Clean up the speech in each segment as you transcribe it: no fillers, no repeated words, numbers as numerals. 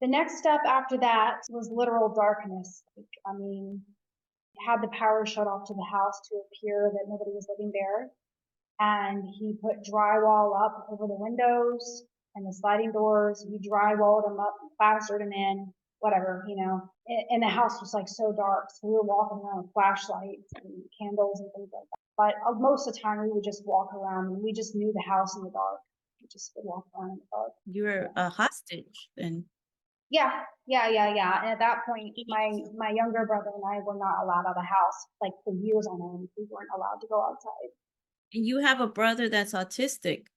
The next step after that was literal darkness. I mean, had the power shut off to the house to appear that nobody was living there. And he put drywall up over the windows and the sliding doors. He drywalled them up, plastered them in, whatever, And the house was like so dark. So we were walking around with flashlights and candles and things like that. But most of the time we would just walk around and we just knew the house in the dark. We just would walk around in the dark. You were a hostage then. Yeah. And at that point, my younger brother and I were not allowed out of the house, like for years on end. We weren't allowed to go outside. And you have a brother that's autistic.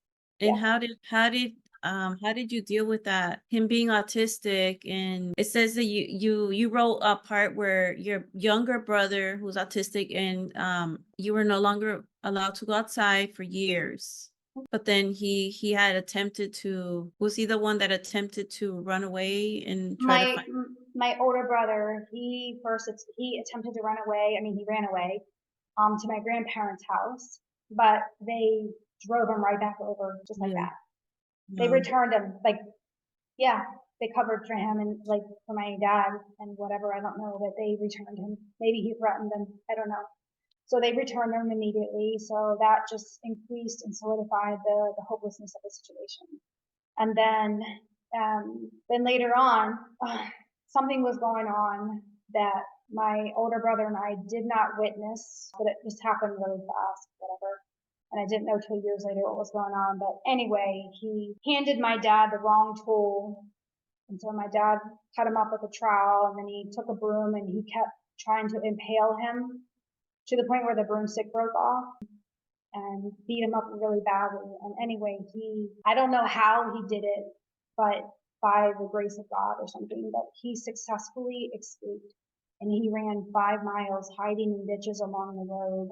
And Yeah. how did you deal with that? Him being autistic, and it says that you wrote a part where your younger brother who's autistic and you were no longer allowed to go outside for years. But then he had attempted to, was he the one that attempted to run away and try to find? My older brother, he attempted to run away. I mean, he ran away to my grandparents' house, but they drove him right back over just like that. They returned him, like, yeah, they covered for him and like for my dad and whatever. I don't know, but they returned him. Maybe he threatened them. I don't know. So they returned him immediately. So that just increased and solidified the hopelessness of the situation. And then later on, something was going on that my older brother and I did not witness, but it just happened really fast, whatever. And I didn't know till years later what was going on. But anyway, he handed my dad the wrong tool. And so my dad cut him up with a trowel, and then he took a broom and he kept trying to impale him to the point where the broomstick broke off and beat him up really badly. And anyway, I don't know how he did it, but by the grace of God or something, but he successfully escaped. And he ran 5 miles hiding in ditches along the road